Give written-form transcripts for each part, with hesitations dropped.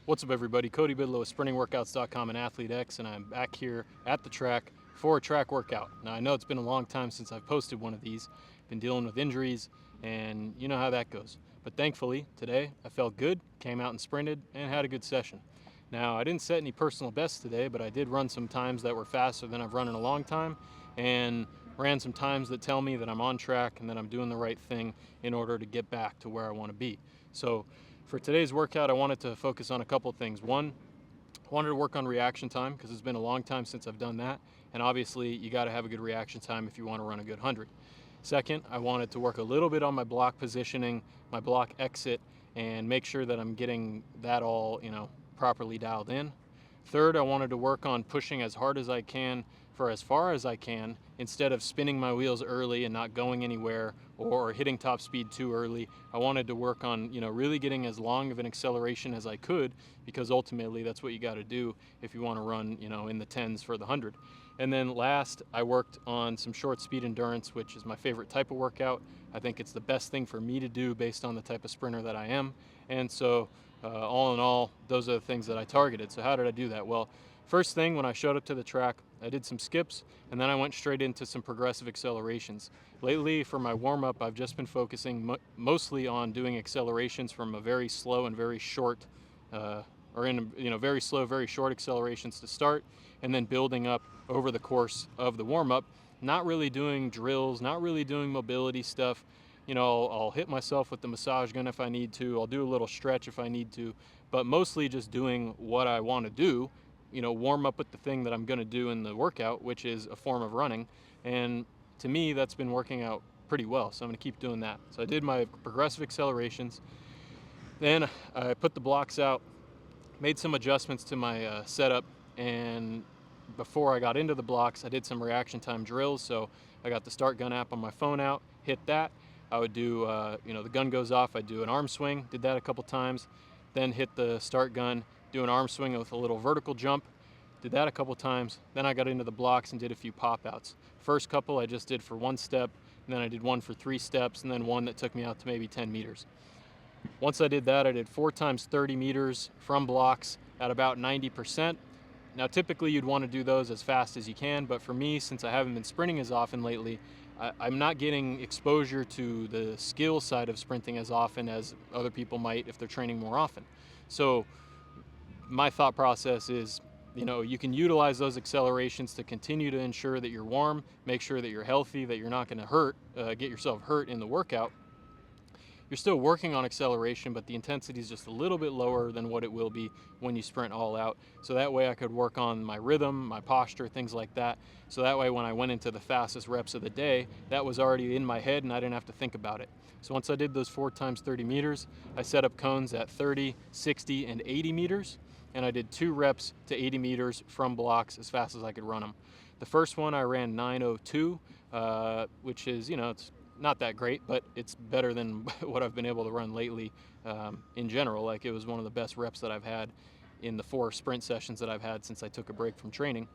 What's up, everybody? Cody Bidlow with sprintingworkouts.com and ATHLETE.X, and I'm back here at the track for a track workout. Now, I know it's been a long time since I've posted one of these. Been dealing with injuries, and you know how that goes. But thankfully, today I felt good, came out and sprinted, and had a good session. Now, I didn't set any personal bests today, but I did run some times that were faster than I've run in a long time, and ran some times that tell me that I'm on track and that I'm doing the right thing in order to get back to where I want to be. So for today's workout, I wanted to focus on a couple of things. One, I wanted to work on reaction time because it's been a long time since I've done that, and obviously you got to have a good reaction time if you want to run a good 100. Second, I wanted to work a little bit on my block positioning, my block exit, and make sure that I'm getting that all, properly dialed in. Third, I wanted to work on pushing as hard as I can for as far as I can instead of spinning my wheels early and not going anywhere or hitting top speed too early. I wanted to work on, really getting as long of an acceleration as I could, because ultimately that's what you got to do if you want to run, in the 10s for the 100. And then last, I worked on some short speed endurance, which is my favorite type of workout. I think it's the best thing for me to do based on the type of sprinter that I am. And so all in all, those are the things that I targeted. So how did I do that? Well, first thing, when I showed up to the track, I did some skips, and then I went straight into some progressive accelerations. Lately, for my warm-up, I've just been focusing mostly on doing accelerations from a very slow and very short, very slow, very short accelerations to start, and then building up over the course of the warm-up. Not really doing drills, not really doing mobility stuff. I'll hit myself with the massage gun if I need to. I'll do a little stretch if I need to, but mostly just doing what I want to do. Warm up with the thing that I'm going to do in the workout, which is a form of running. And to me, that's been working out pretty well. So I'm going to keep doing that. So I did my progressive accelerations. Then I put the blocks out, made some adjustments to my setup, and before I got into the blocks, I did some reaction time drills. So I got the start gun app on my phone out, hit that. I would do, the gun goes off, I'd do an arm swing, did that a couple times, then hit the start gun, do an arm swing with a little vertical jump, did that a couple times. Then I got into the blocks and did a few pop outs. First couple I just did for one step, and then I did one for 3 steps, and then one that took me out to maybe 10 meters. Once I did that, I did 4 times 30 meters from blocks at about 90%. Now, typically you'd want to do those as fast as you can, but for me, since I haven't been sprinting as often lately, I'm not getting exposure to the skill side of sprinting as often as other people might if they're training more often. So my thought process is, you can utilize those accelerations to continue to ensure that you're warm, make sure that you're healthy, that you're not going to get yourself hurt in the workout. You're still working on acceleration, but the intensity is just a little bit lower than what it will be when you sprint all out. So that way I could work on my rhythm, my posture, things like that. So that way when I went into the fastest reps of the day, that was already in my head and I didn't have to think about it. So once I did those 4 times 30 meters, I set up cones at 30, 60, and 80 meters. And I did 2 reps to 80 meters from blocks as fast as I could run them. The first one I ran 9:02, which is, it's not that great, but it's better than what I've been able to run lately in general. Like, it was one of the best reps that I've had in the 4 sprint sessions that I've had since I took a break from training.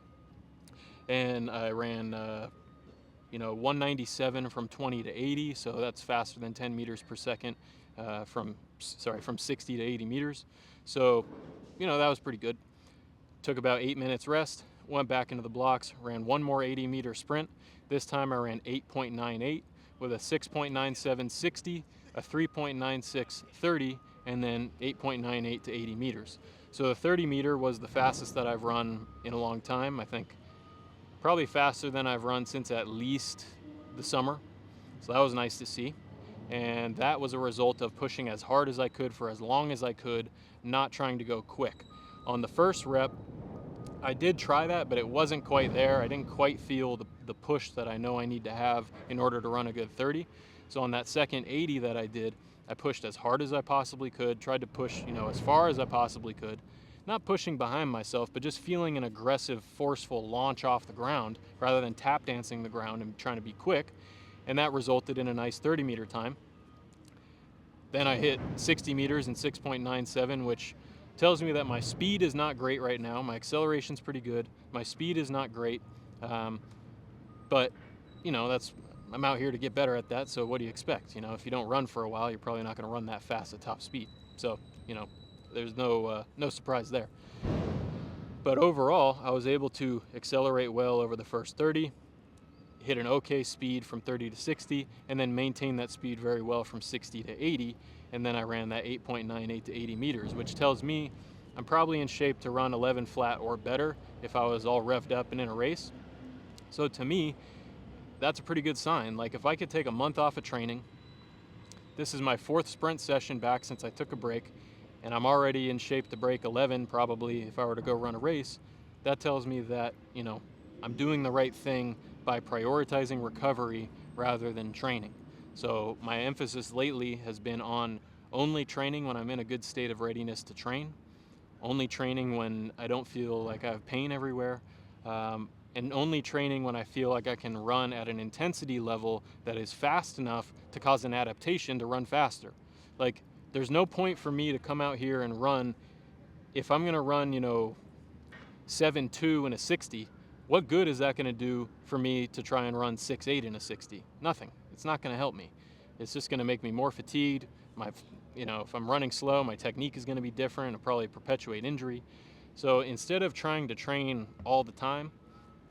And I ran 197 from 20 to 80, so that's faster than 10 meters per second from 60 to 80 meters. So, that was pretty good. Took about 8 minutes rest, went back into the blocks, ran one more 80-meter sprint. This time I ran 8.98 with a 6.97 60, a 3.96 30, and then 8.98 to 80 meters. So the 30 meter was the fastest that I've run in a long time. I think probably faster than I've run since at least the summer. So that was nice to see. And that was a result of pushing as hard as I could for as long as I could, not trying to go quick. On the first rep, I did try that, but it wasn't quite there. I didn't quite feel the push that I know I need to have in order to run a good 30. So on that second 80 that I did, I pushed as hard as I possibly could, tried to push, as far as I possibly could. Not pushing behind myself, but just feeling an aggressive, forceful launch off the ground rather than tap dancing the ground and trying to be quick. And that resulted in a nice 30-meter time. Then I hit 60 meters in 6.97, which tells me that my speed is not great right now. My acceleration's pretty good. My speed is not great. But, I'm out here to get better at that, so what do you expect? If you don't run for a while, you're probably not going to run that fast at top speed. So, there's no surprise there. But overall, I was able to accelerate well over the first 30, hit an okay speed from 30 to 60, and then maintain that speed very well from 60 to 80. And then I ran that 8.98 to 80 meters, which tells me I'm probably in shape to run 11 flat or better if I was all revved up and in a race. So to me, that's a pretty good sign. Like, if I could take a month off of training, this is my 4th sprint session back since I took a break, and I'm already in shape to break 11 probably if I were to go run a race. That tells me that, I'm doing the right thing by prioritizing recovery rather than training. So my emphasis lately has been on only training when I'm in a good state of readiness to train, only training when I don't feel like I have pain everywhere, and only training when I feel like I can run at an intensity level that is fast enough to cause an adaptation to run faster. Like, there's no point for me to come out here and run. If I'm gonna run, 7.2 in a 60, what good is that gonna do for me to try and run 6.8 in a 60? Nothing. It's not gonna help me. It's just gonna make me more fatigued. If I'm running slow, my technique is gonna be different. It'll probably perpetuate injury. So instead of trying to train all the time,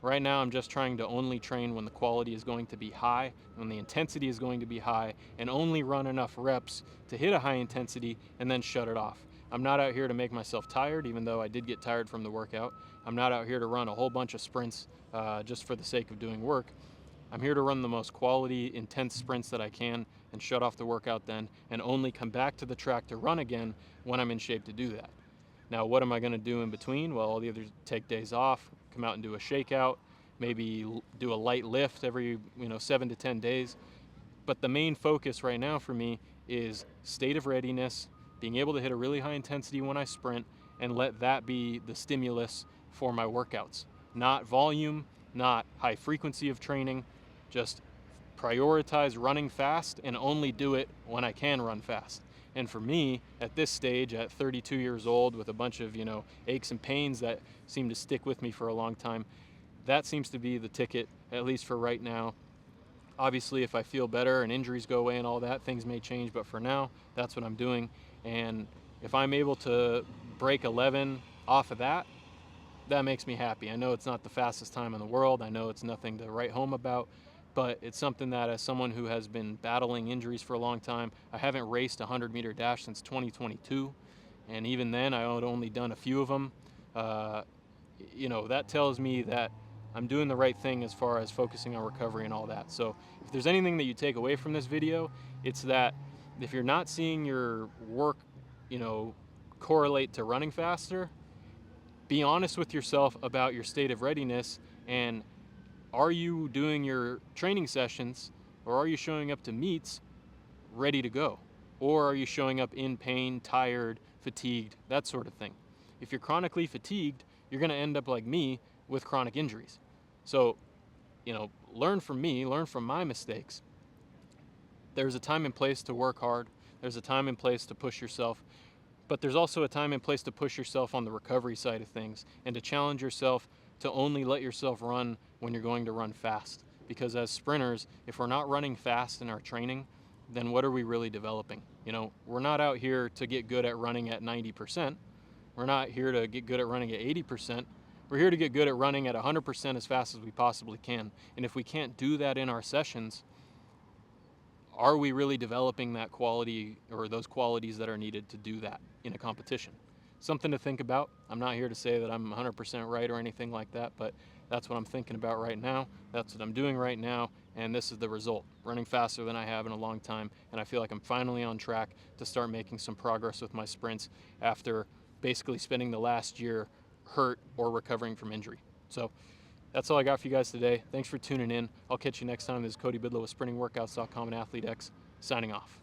right now I'm just trying to only train when the quality is going to be high, when the intensity is going to be high, and only run enough reps to hit a high intensity and then shut it off. I'm not out here to make myself tired, even though I did get tired from the workout. I'm not out here to run a whole bunch of sprints just for the sake of doing work. I'm here to run the most quality, intense sprints that I can and shut off the workout then, and only come back to the track to run again when I'm in shape to do that. Now, what am I going to do in between? Well, I'll either take days off, come out and do a shakeout, maybe do a light lift every 7 to 10 days. But the main focus right now for me is state of readiness, being able to hit a really high intensity when I sprint, and let that be the stimulus for my workouts. Not volume, not high frequency of training, just prioritize running fast and only do it when I can run fast. And for me, at this stage, at 32 years old, with a bunch of, aches and pains that seem to stick with me for a long time, that seems to be the ticket, at least for right now. Obviously, if I feel better and injuries go away and all that, things may change, but for now, that's what I'm doing. And if I'm able to break 11 off of that, that makes me happy. I know it's not the fastest time in the world. I know it's nothing to write home about, but it's something that, as someone who has been battling injuries for a long time, I haven't raced a 100-meter dash since 2022, and even then I had only done a few of them. That tells me that I'm doing the right thing as far as focusing on recovery and all that. So if there's anything that you take away from this video, it's that if you're not seeing your work, correlate to running faster, be honest with yourself about your state of readiness, and are you doing your training sessions, or are you showing up to meets ready to go? Or are you showing up in pain, tired, fatigued, that sort of thing? If you're chronically fatigued, you're going to end up like me with chronic injuries. So, learn from me, learn from my mistakes. There's a time and place to work hard. There's a time and place to push yourself. But there's also a time and place to push yourself on the recovery side of things, and to challenge yourself to only let yourself run when you're going to run fast. Because as sprinters, if we're not running fast in our training, then what are we really developing? We're not out here to get good at running at 90%. We're not here to get good at running at 80%. We're here to get good at running at 100% as fast as we possibly can. And if we can't do that in our sessions, are we really developing that quality or those qualities that are needed to do that in a competition? Something to think about. I'm not here to say that I'm 100% right or anything like that, but that's what I'm thinking about right now. That's what I'm doing right now, and this is the result. Running faster than I have in a long time, and I feel like I'm finally on track to start making some progress with my sprints after basically spending the last year hurt or recovering from injury. So that's all I got for you guys today. Thanks for tuning in. I'll catch you next time. This is Cody Bidlow with SprintingWorkouts.com and ATHLETE.X signing off.